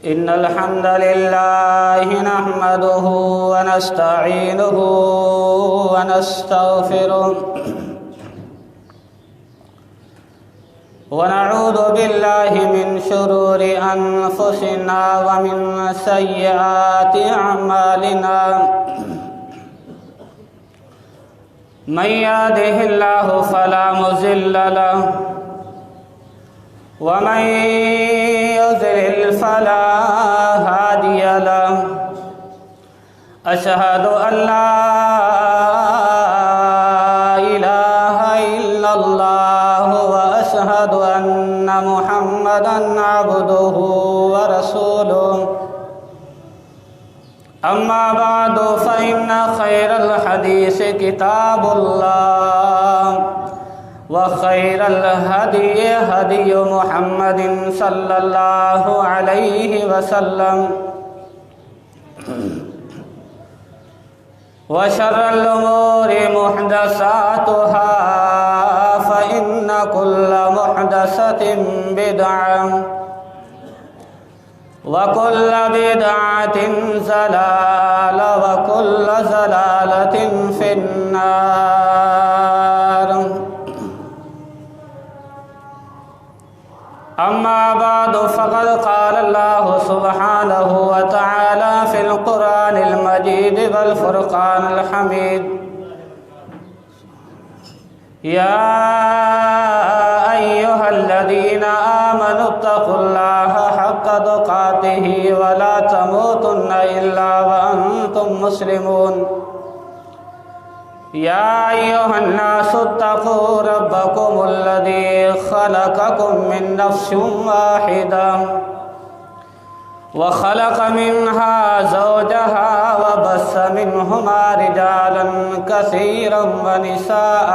إن الحمد لله نحمده ونستعينه ونستغفره ونعوذ بالله من شرور أنفسنا ومن سيئات أعمالنا من يهده الله فلا مضل له ومن يضلل فلا هادي له أشهد أن لا إله إلا الله وأشهد أن محمدًا عبده ورسوله أما بعد فإن خير الحديث كتاب الله وخير الهدي هدي محمد صلى الله عليه وسلم وشر الأمور محدثاتها فإن كل محدثة بدعة وكل بدعة ضلالة وكل ضلالة في النار أما بعد فقد قال الله سبحانه وتعالى في القرآن المجيد والفرقان الحميد يا أيها الذين آمنوا اتقوا الله حق تقاته ولا تموتن إلا وأنتم مسلمون يا أيها الناس اتقوا ربكم الذي خلقكم من نفس واحدة وخلق منها زوجها وبث منهما رجالا كثيرا ونساء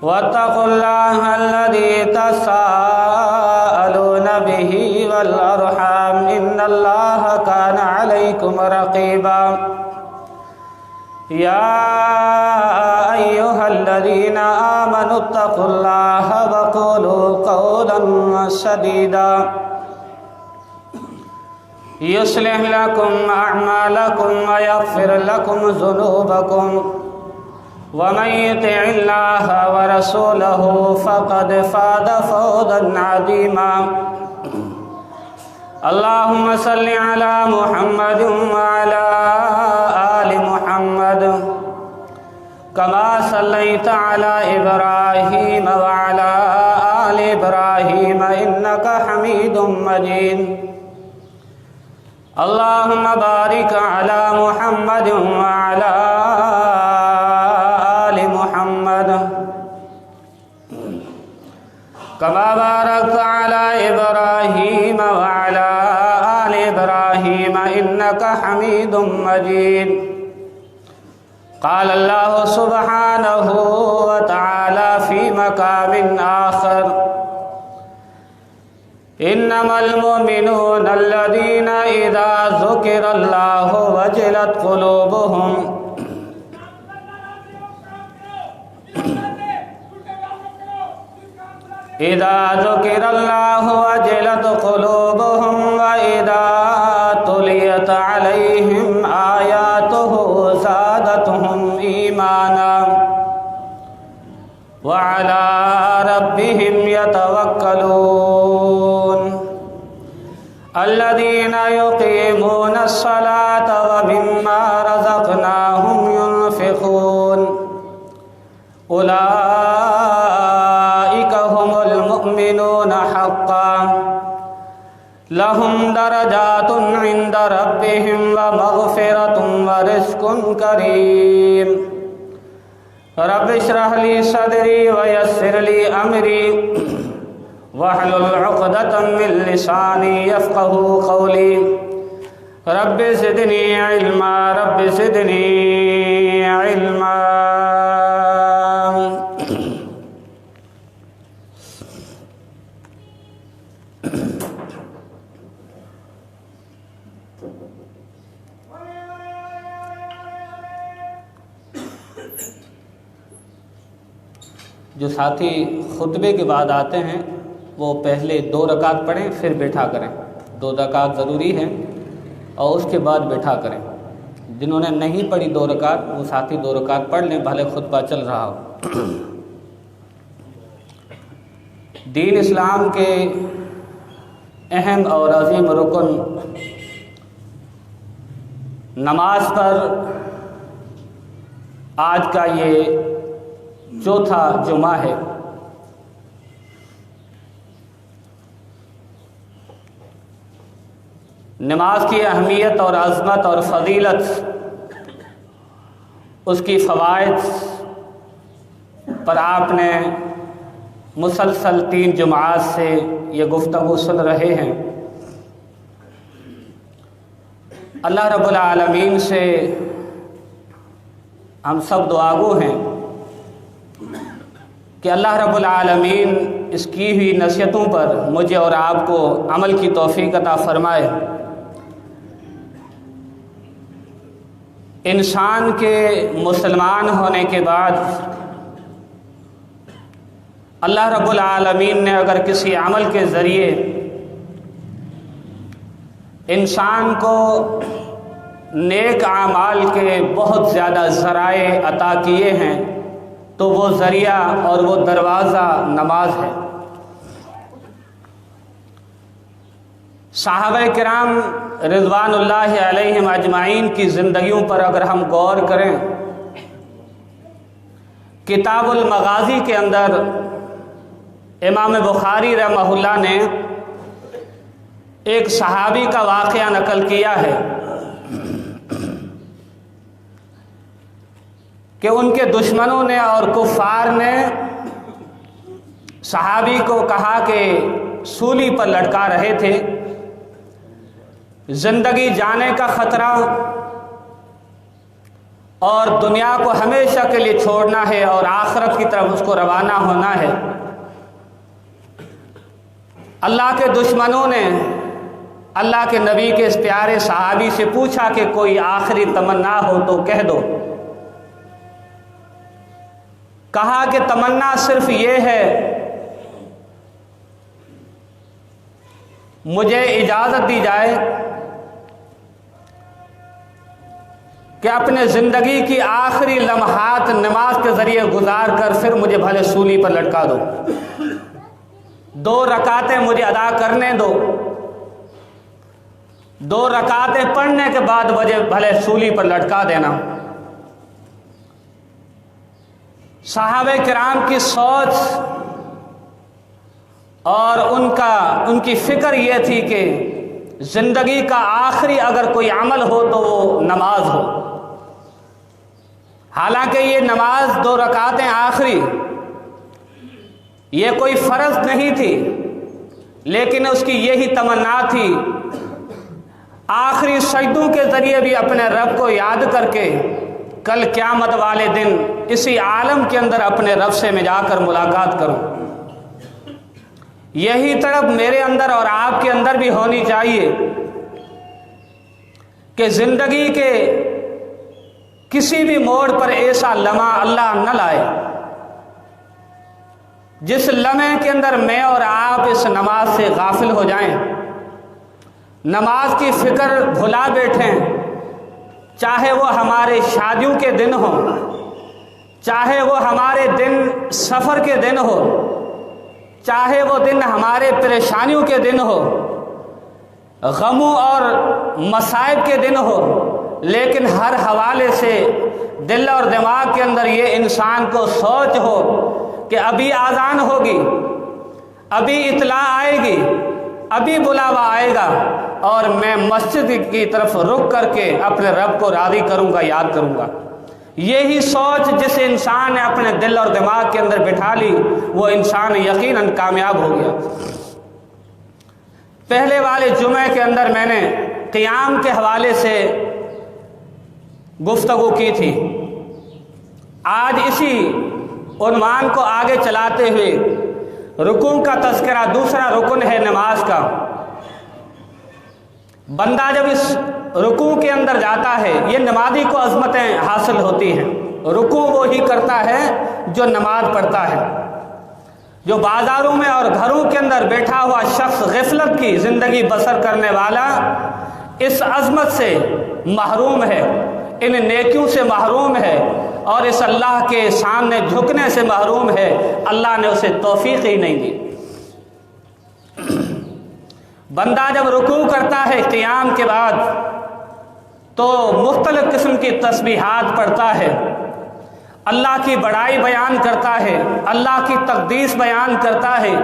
واتقوا الله الذي تساءلون به والأرحام إن الله كان عليكم رقيبا يا أيها الذين آمنوا اتقوا الله وقولوا قولا سديدا يصلح لكم أعمالكم ويغفر لكم ذنوبكم ومن يطع الله ورسوله فقد فاز فوزا عظيما اللهم صل على محمد وعلى آل محمد كما صليت على إبراهيم وعلى آل إبراهيم إنك حميد مجيد اللهم بارك على محمد وعلى آل محمد كما باركت على إبراهيم وعلى آل إبراهيم إنك حميد مجيد قال الله سبحانه وتعالى في مقام آخر إنما المؤمنون الذين إذا ذكر الله وجلت قلوبهم إذا ذكر الله وجلت قلوبهم وإذا تليت عليهم آياته زادتهم إيمانا وعلى ربهم يتوكلون الذين يقيمون الصلاة ومما رزقناهم ينفقون أولئك هم المؤمنون حقا لهم درجات عند ربهم ومغفرة ورزق كريم رب اشرح لي صدري ويسر لي أمري واحلل عقدة من لساني يفقه قولي رب زدني علما رب زدني علما جو ساتھی خطبے کے بعد آتے ہیں وہ پہلے 2 رکعت پڑھیں پھر بیٹھا کریں. 2 رکعت ضروری ہیں اور اس کے بعد بیٹھا کریں. جنہوں نے نہیں پڑھی 2 رکعت وہ ساتھی 2 رکعت پڑھ لیں بھلے خطبہ چل رہا ہو. دین اسلام کے اہم اور عظیم رکن نماز پر آج کا یہ 4تھا جمعہ ہے. نماز کی اہمیت اور عظمت اور فضیلت اس کی فوائد پر آپ نے مسلسل 3 جمعات سے یہ گفتگو سن رہے ہیں. اللہ رب العالمین سے ہم سب دعاگو ہیں کہ اللہ رب العالمین اس کی ہوئی نصیحتوں پر مجھے اور آپ کو عمل کی توفیق عطا فرمائے. انسان کے مسلمان ہونے کے بعد اللہ رب العالمین نے اگر کسی عمل کے ذریعے انسان کو نیک اعمال کے بہت زیادہ ذرائع عطا کیے ہیں تو وہ ذریعہ اور وہ دروازہ نماز ہے. صحابہ کرام رضوان اللہ علیہم اجمعین کی زندگیوں پر اگر ہم غور کریں، کتاب المغازی کے اندر امام بخاری رحمہ اللہ نے ایک صحابی کا واقعہ نقل کیا ہے کہ ان کے دشمنوں نے اور کفار نے صحابی کو کہا کہ سولی پر لٹکا رہے تھے، زندگی جانے کا خطرہ اور دنیا کو ہمیشہ کے لیے چھوڑنا ہے اور آخرت کی طرف اس کو روانہ ہونا ہے. اللہ کے دشمنوں نے اللہ کے نبی کے اس پیارے صحابی سے پوچھا کہ کوئی آخری تمنا ہو تو کہہ دو. کہا کہ تمنا صرف یہ ہے مجھے اجازت دی جائے کہ اپنے زندگی کی آخری لمحات نماز کے ذریعے گزار کر پھر مجھے بھلے سولی پر لٹکا دو. 2 رکعتیں مجھے ادا کرنے دو. 2 رکعتیں پڑھنے کے بعد مجھے بھلے سولی پر لٹکا دینا. صحابہ کرام کی سوچ اور ان کی فکر یہ تھی کہ زندگی کا آخری اگر کوئی عمل ہو تو وہ نماز ہو. حالانکہ یہ نماز 2 رکعتیں آخری یہ کوئی فرض نہیں تھی، لیکن اس کی یہی تمنا تھی آخری سجدوں کے ذریعے بھی اپنے رب کو یاد کر کے کل قیامت والے دن اسی عالم کے اندر اپنے رب سے میں جا کر ملاقات کروں. یہی طرف میرے اندر اور آپ کے اندر بھی ہونی چاہیے کہ زندگی کے کسی بھی موڑ پر ایسا لمحہ اللہ نہ لائے جس لمحے کے اندر میں اور آپ اس نماز سے غافل ہو جائیں، نماز کی فکر بھلا بیٹھیں. چاہے وہ ہمارے شادیوں کے دن ہوں، چاہے وہ ہمارے دن سفر کے دن ہو، چاہے وہ دن ہمارے پریشانیوں کے دن ہو، غموں اور مصائب کے دن ہو، لیکن ہر حوالے سے دل اور دماغ کے اندر یہ انسان کو سوچ ہو کہ ابھی آذان ہوگی، ابھی اطلاع آئے گی، ابھی بلاوا آئے گا اور میں مسجد کی طرف رک کر کے اپنے رب کو راضی کروں گا، یاد کروں گا. یہی سوچ جس انسان نے اپنے دل اور دماغ کے اندر بٹھا لی وہ انسان یقیناً کامیاب ہو گیا. پہلے والے جمعے کے اندر میں نے قیام کے حوالے سے گفتگو کی تھی. آج اسی عنوان کو آگے چلاتے ہوئے رکوع کا تذکرہ، دوسرا رکن ہے نماز کا. بندہ جب اس رکوع کے اندر جاتا ہے یہ نمازی کو عظمتیں حاصل ہوتی ہیں. رکوع وہی کرتا ہے جو نماز پڑھتا ہے۔ جو بازاروں میں اور گھروں کے اندر بیٹھا ہوا شخص غفلت کی زندگی بسر کرنے والا اس عظمت سے محروم ہے، ان نیکیوں سے محروم ہے اور اس اللہ کے سامنے جھکنے سے محروم ہے۔ اللہ نے اسے توفیق ہی نہیں دی۔ بندہ جب رکوع کرتا ہے قیام کے بعد تو مختلف قسم کی تسبیحات پڑھتا ہے، اللہ کی بڑائی بیان کرتا ہے، اللہ کی تقدیس بیان کرتا ہے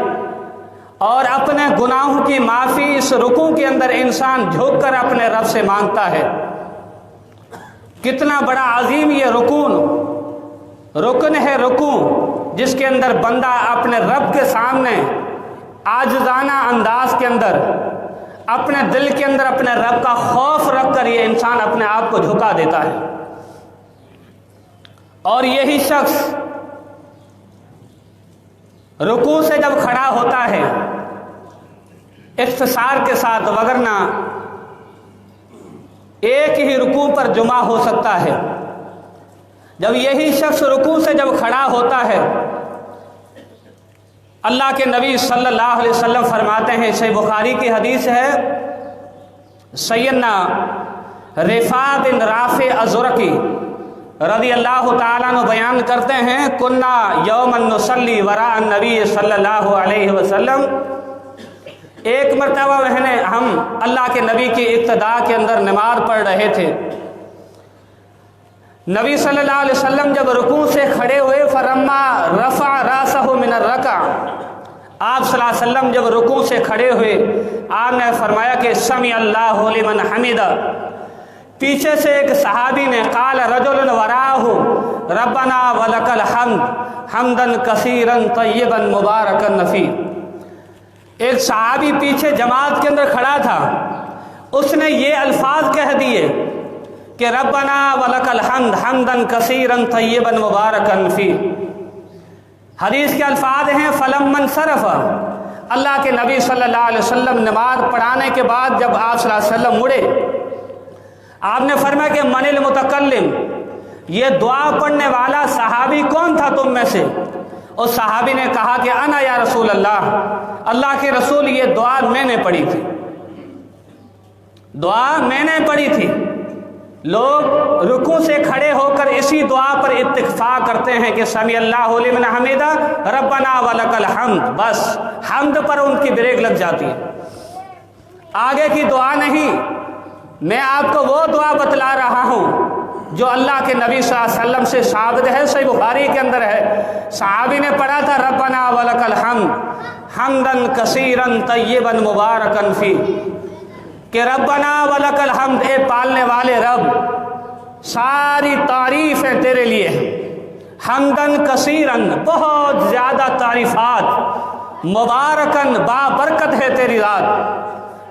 اور اپنے گناہوں کی معافی اس رکوع کے اندر انسان جھک کر اپنے رب سے مانگتا ہے۔ کتنا بڑا عظیم یہ رکن ہے رکوع، جس کے اندر بندہ اپنے رب کے سامنے عاجزانہ انداز کے اندر اپنے دل کے اندر اپنے رب کا خوف رکھ کر یہ انسان اپنے آپ کو جھکا دیتا ہے۔ اور یہی شخص رکوع سے جب کھڑا ہوتا ہے اختصار کے ساتھ، وگرنہ ایک ہی رکوع پر جمع ہو سکتا ہے، جب یہی شخص رکوع سے جب کھڑا ہوتا ہے، اللہ کے نبی صلی اللہ علیہ وسلم فرماتے ہیں، صحیح بخاری کی حدیث ہے، سیدنا رفاع بن رافع الزرقی رضی اللہ تعالیٰ عنہ بیان کرتے ہیں، کنا یوما نصلی وراء النبی صلی اللہ علیہ وسلم، ایک مرتبہ ہم اللہ کے نبی کی اقتداء کے اندر نماز پڑھ رہے تھے۔ نبی صلی اللہ علیہ وسلم جب رکوع سے کھڑے ہوئے، فرما رفع راسہ من الرکع، آپ صلی اللہ علیہ وسلم جب رکوع سے کھڑے ہوئے آپ نے فرمایا کہ سمع اللہ لمن حمدہ، پیچھے سے ایک صحابی نے قال رجل وراہ ربنا ولک الحمد حمدا کثیرا طیبا مبارکا فیہ، ایک صحابی پیچھے جماعت کے اندر کھڑا تھا، اس نے یہ الفاظ کہہ دیے کہ ربنا ولک الحمد حمدا کثیرا طیبا مبارکا فیہ۔ حدیث کے الفاظ ہیں فلما انصرف، اللہ کے نبی صلی اللہ علیہ وسلم نماز پڑھانے کے بعد جب آپ صلی اللہ علیہ وسلم مڑے، آپ نے فرمایا کہ من المتکلم، یہ دعا پڑھنے والا صحابی کون تھا تم میں سے؟ اور صحابی نے کہا کہ انا یا رسول اللہ، اللہ کے رسول یہ دعا میں نے پڑھی تھی، دعا میں نے پڑھی تھی۔ لوگ رکوع سے کھڑے ہو کر اسی دعا پر اتفاق کرتے ہیں کہ سمیع اللہ لمن حمدہ ربنا ولک الحمد، بس حمد پر ان کی بریک لگ جاتی ہے، آگے کی دعا نہیں۔ میں آپ کو وہ دعا بتلا رہا ہوں جو اللہ کے نبی صلی اللہ علیہ وسلم سے ثابت ہے، صحیح بخاری کے اندر ہے، صحابی نے پڑھا تھا ربنا ولک الحمد حمدا کثیرا طیبا مبارکا فیہ، کہ ربنا ولک الحمد، اے پالنے والے رب ساری تعریفیں تیرے لیے ہیں، حمدن کثیرن، بہت زیادہ تعریفات، مبارکن، بابرکت ہے تیری ذات۔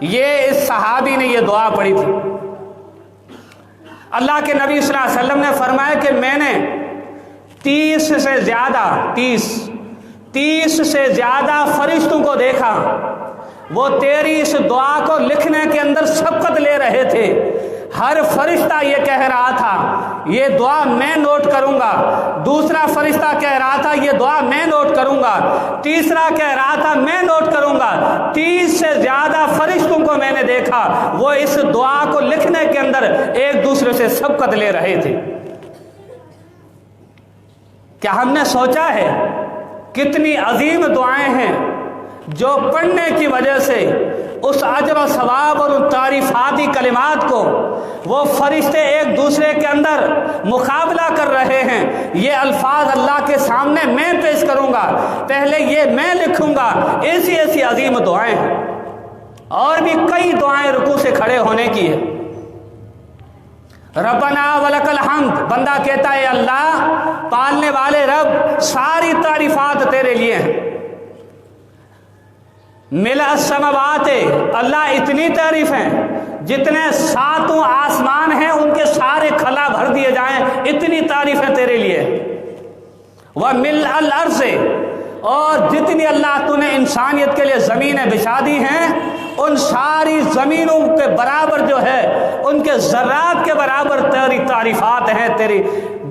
یہ اس صحابی نے یہ دعا پڑھی تھی۔ اللہ کے نبی صلی اللہ علیہ وسلم نے فرمایا کہ میں نے 30 سے زیادہ فرشتوں کو دیکھا، وہ تیری اس دعا کو لکھنے کے اندر سبقت لے رہے تھے۔ ہر فرشتہ یہ کہہ رہا تھا یہ دعا میں نوٹ کروں گا، دوسرا فرشتہ کہہ رہا تھا یہ دعا میں نوٹ کروں گا، تیسرا کہہ رہا تھا میں نوٹ کروں گا۔ 30 سے زیادہ فرشتوں کو میں نے دیکھا، وہ اس دعا کو لکھنے کے اندر ایک دوسرے سے سبقت لے رہے تھے۔ کیا ہم نے سوچا ہے کتنی عظیم دعائیں ہیں جو پڑھنے کی وجہ سے اس اجر و ثواب اور ان تعریفاتی کلمات کو وہ فرشتے ایک دوسرے کے اندر مقابلہ کر رہے ہیں۔ یہ الفاظ اللہ کے سامنے میں پیش کروں گا، پہلے یہ میں لکھوں گا، ایسی ایسی عظیم دعائیں ہیں۔ اور بھی کئی دعائیں رکوع سے کھڑے ہونے کی ہے۔ ربنا ولک الحمد، بندہ کہتا ہے اللہ پالنے والے رب ساری تعریفات تیرے لیے ہیں۔ ملء السماوات، اللہ اتنی تعریف ہیں جتنے 7 آسمان ہیں ان کے سارے کھلا بھر دیے جائیں، اتنی تعریفیں تیرے لیے۔ وملء الارض، اور جتنی اللہ تو نے انسانیت کے لیے زمینیں بچھا دی ہیں ان ساری زمینوں کے برابر جو ہے، ان کے ذرات کے برابر تیری تعریفات ہیں، تیری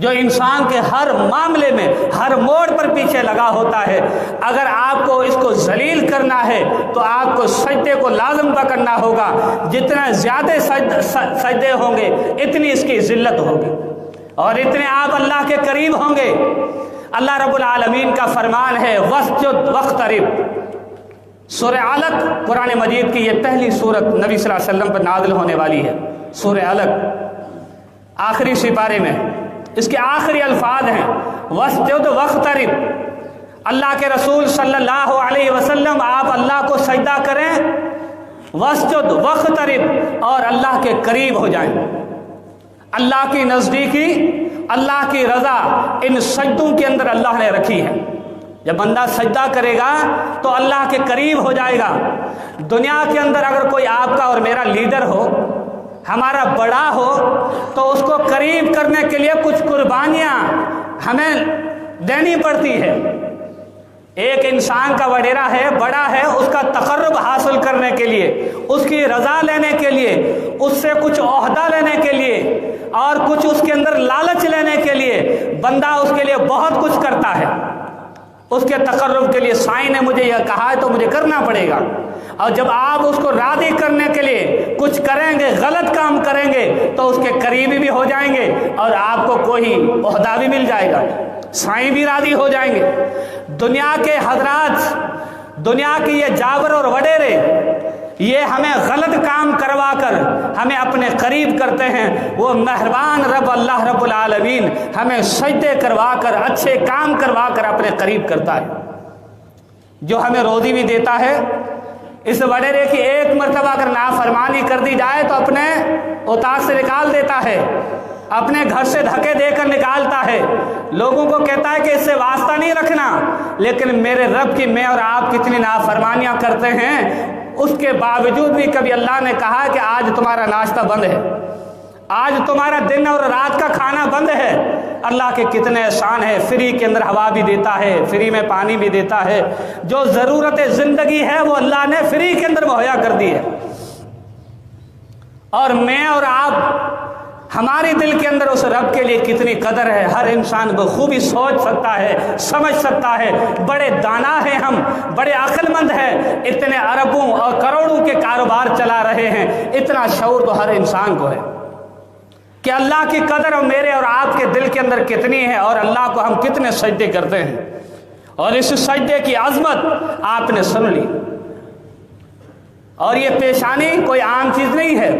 جو انسان کے ہر معاملے میں ہر موڑ پر پیچھے لگا ہوتا ہے، اگر آپ کو اس کو ذلیل کرنا ہے تو آپ کو سجدے کو لازم پکڑنا ہوگا۔ جتنا زیادہ سجدے ہوں گے اتنی اس کی ذلت ہوگی اور اتنے آپ اللہ کے قریب ہوں گے۔ اللہ رب العالمین کا فرمان ہے وَاسْجُدْ وَاقْتَرِب۔ سورہ علق قرآن مجید کی یہ پہلی سورت نبی صلی اللہ علیہ وسلم پر نازل ہونے والی ہے۔ سورہ علق آخری سپارے میں اس کے آخری الفاظ ہیں وَاسْجُدْ وَاقْتَرِب۔ اللہ کے رسول صلی اللہ علیہ وسلم آپ اللہ کو سجدہ کریں، وَاسْجُدْ وَاقْتَرِب، اور اللہ کے قریب ہو جائیں۔ اللہ کی نزدیکی، اللہ کی رضا ان سجدوں کے اندر اللہ نے رکھی ہے۔ جب بندہ سجدہ کرے گا تو اللہ کے قریب ہو جائے گا۔ دنیا کے اندر اگر کوئی آپ کا اور میرا لیڈر ہو، ہمارا بڑا ہو، تو اس کو قریب کرنے کے لیے کچھ قربانیاں ہمیں دینی پڑتی ہے۔ ایک انسان کا وڈیرا ہے، بڑا ہے، اس کا تقرب حاصل کرنے کے لیے، اس کی رضا لینے کے لیے، اس سے کچھ عہدہ لینے کے لیے اور کچھ اس کے اندر لالچ لینے کے لیے بندہ اس کے لیے بہت کچھ کرتا ہے۔ اس کے تقرب کے لیے سائیں نے مجھے یہ کہا ہے تو مجھے کرنا پڑے گا، اور جب آپ اس کو راضی کرنے کے لیے کچھ کریں گے، غلط کام کریں گے، تو اس کے قریبی بھی ہو جائیں گے اور آپ کو کوئی عہدہ بھی مل جائے گا، سائیں بھی راضی ہو جائیں گے۔ دنیا کے حضرات، دنیا کی یہ جاور اور وڈیرے، یہ ہمیں غلط کام کروا کر ہمیں اپنے قریب کرتے ہیں۔ وہ مہربان رب اللہ رب العالمین ہمیں سجدے کروا کر، اچھے کام کروا کر اپنے قریب کرتا ہے، جو ہمیں روزی بھی دیتا ہے۔ اس وڈیرے کی ایک مرتبہ اگر نافرمانی کر دی جائے تو اپنے اوتاد سے نکال دیتا ہے، اپنے گھر سے دھکے دے کر نکالتا ہے، لوگوں کو کہتا ہے کہ اس سے واسطہ نہیں رکھنا، لیکن میرے رب کی میں اور آپ کتنی نافرمانیاں کرتے ہیں، اس کے باوجود بھی کبھی اللہ نے کہا کہ آج تمہارا ناشتہ بند ہے، آج تمہارا دن اور رات کا کھانا بند ہے۔ اللہ کے کتنے احسان ہے، فری کے اندر ہوا بھی دیتا ہے، فری میں پانی بھی دیتا ہے، جو ضرورت زندگی ہے وہ اللہ نے فری کے اندر مہیا کر دی ہے۔ اور میں اور آپ، ہماری دل کے اندر اس رب کے لیے کتنی قدر ہے، ہر انسان بخوبی سوچ سکتا ہے، سمجھ سکتا ہے۔ بڑے دانا ہیں ہم، بڑے عقل مند ہیں، اتنے اربوں اور کروڑوں کے کاروبار چلا رہے ہیں، اتنا شعور تو ہر انسان کو ہے کہ اللہ کی قدر اور میرے اور آپ کے دل کے اندر کتنی ہے، اور اللہ کو ہم کتنے سجدے کرتے ہیں۔ اور اس سجدے کی عظمت آپ نے سن لی۔ اور یہ پیشانی کوئی عام چیز نہیں ہے۔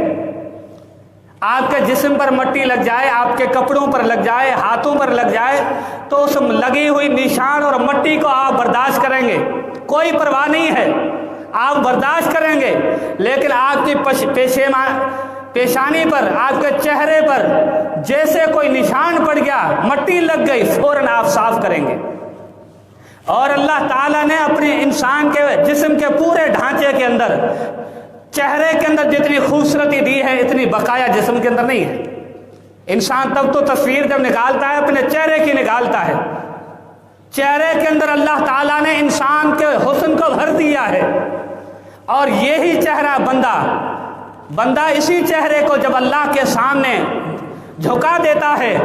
آپ کے جسم پر مٹی لگ جائے، آپ کے کپڑوں پر لگ جائے، ہاتھوں پر لگ جائے، تو اس لگی ہوئی نشان اور مٹی کو آپ برداشت کریں گے، کوئی پرواہ نہیں ہے، آپ برداشت کریں گے۔ لیکن آپ کی پیشانی پر، آپ کے چہرے پر جیسے کوئی نشان پڑ گیا، مٹی لگ گئی، فوراً آپ صاف کریں گے۔ اور اللہ تعالیٰ نے اپنے انسان کے جسم کے پورے ڈھانچے کے اندر، چہرے کے اندر جتنی خوبصورتی دی ہے اتنی بقایا جسم کے اندر نہیں ہے۔ انسان تب تو تصویر جب نکالتا ہے اپنے چہرے کی نکالتا ہے، چہرے کے اندر اللہ تعالیٰ نے انسان کے حسن کو بھر دیا ہے۔ اور یہی چہرہ بندہ اسی چہرے کو جب اللہ کے سامنے جھکا دیتا ہے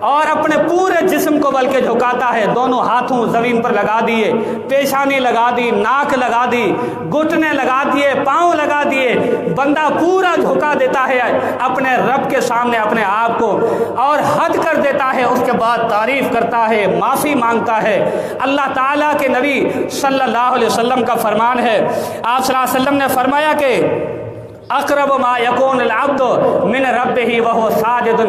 اور اپنے پورے جسم کو بلکہ جھکاتا ہے، دونوں ہاتھوں زمین پر لگا دیے، پیشانی لگا دی، ناک لگا دی، گھٹنے لگا دیے، پاؤں لگا دیے، بندہ پورا جھکا دیتا ہے اپنے رب کے سامنے اپنے آپ کو، اور حد کر دیتا ہے، اس کے بعد تعریف کرتا ہے، معافی مانگتا ہے۔ اللہ تعالیٰ کے نبی صلی اللہ علیہ وسلم کا فرمان ہے، آپ صلی اللہ علیہ وسلم نے فرمایا کہ اقرب ما یکون العبد من ربہ وہو ساجد،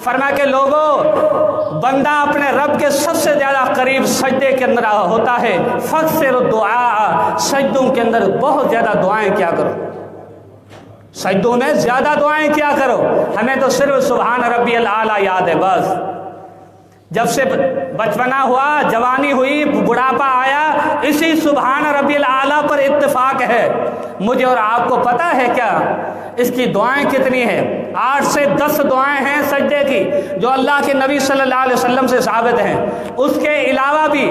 فرمایا کہ لوگوں، بندہ اپنے رب کے سب سے زیادہ قریب سجدے کے اندر ہوتا ہے۔ فاکثر الدعاء، سجدوں کے اندر بہت زیادہ دعائیں کیا کرو، سجدوں میں زیادہ دعائیں کیا کرو۔ ہمیں تو صرف سبحان ربی الاعلیٰ یاد ہے بس، جب سے بچپنا ہوا، جوانی ہوئی، بڑھاپا آیا، اسی سبحان ربی الاعلیٰ پر اتفاق ہے۔ مجھے اور آپ کو پتہ ہے کیا اس کی دعائیں کتنی ہیں؟ 8 سے 10 دعائیں ہیں سجدے کی جو اللہ کے نبی صلی اللہ علیہ وسلم سے ثابت ہیں۔ اس کے علاوہ بھی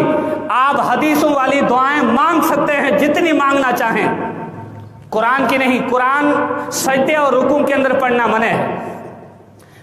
آپ حدیثوں والی دعائیں مانگ سکتے ہیں، جتنی مانگنا چاہیں، قرآن کی نہیں۔ قرآن سجدے اور رکوع کے اندر پڑھنا منع ہے،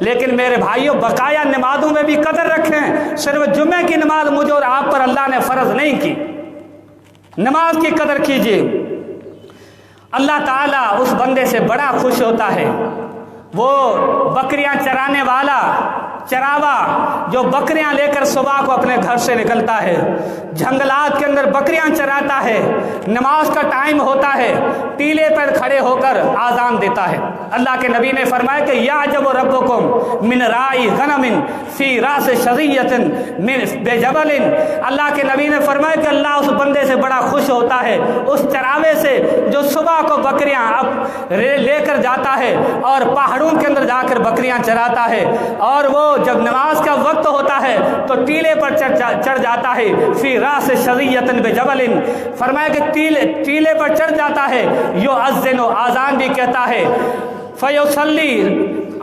لیکن میرے بھائیوں بقایا نمازوں میں بھی قدر رکھیں. صرف جمعے کی نماز مجھے اور آپ پر اللہ نے فرض نہیں کی. نماز کی قدر کیجیے. اللہ تعالیٰ اس بندے سے بڑا خوش ہوتا ہے، وہ بکریاں چرانے والا چراوا جو بکریاں لے کر صبح کو اپنے گھر سے نکلتا ہے، جنگلات کے اندر بکریاں چراتا ہے، نماز کا ٹائم ہوتا ہے، ٹیلے پر کھڑے ہو کر آذان دیتا ہے. اللہ کے نبی نے فرمایا کہ یعجب ربکم من راعی غنم فی راس شظیۃ من بجبل. اللہ کے نبی نے فرمایا کہ اللہ اس بندے سے بڑا خوش ہوتا ہے، اس چراوے سے جو صبح کو بکریاں اب لے کر جاتا ہے اور پہاڑوں کے اندر جا کر بکریاں چراتا ہے، اور وہ جب نماز کا وقت ہوتا ہے تو ٹیلے پر چڑھ جاتا ہے. فی راس شظیۃ بجبل، فرمایا کہ ٹیلے پر چڑھ جاتا ہے، یؤذن، آذان بھی کہتا ہے، فیصلی،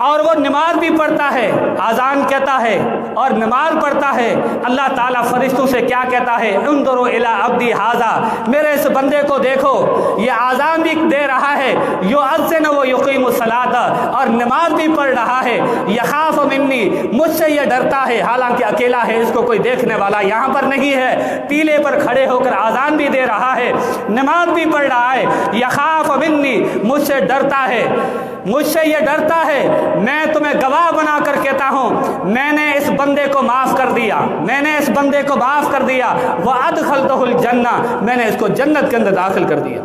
اور وہ نماز بھی پڑھتا ہے، آذان کہتا ہے اور نماز پڑھتا ہے. اللہ تعالیٰ فرشتوں سے کیا کہتا ہے؟ انظروا الی عبدی ھذا، میرے اس بندے کو دیکھو، یہ آذان بھی دے رہا ہے، یؤذن و یقیم الصلاۃ، اور نماز بھی پڑھ رہا ہے. یخاف منی، مجھ سے یہ ڈرتا ہے، حالانکہ اکیلا ہے، اس کو کوئی دیکھنے والا یہاں پر نہیں ہے. ٹیلے پر کھڑے ہو کر آذان بھی دے رہا ہے، نماز بھی پڑھ رہا ہے. یخاف منی، مجھ سے ڈرتا ہے، مجھ سے یہ ڈرتا ہے. میں تمہیں گواہ بنا کر کہتا ہوں، میں نے اس بندے کو معاف کر دیا، میں نے اس بندے کو معاف کر دیا. وَأَدْخَلْتُهُ الْجَنَّةَ، میں نے اس کو جنت کے اندر داخل کر دیا.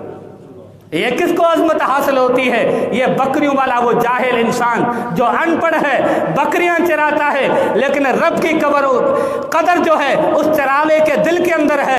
یہ کس کو عظمت حاصل ہوتی ہے؟ یہ بکریوں والا وہ جاہل انسان جو ان پڑھ ہے، بکریاں چراتا ہے، لیکن رب کی قدر جو ہے اس چراوے کے دل کے اندر ہے.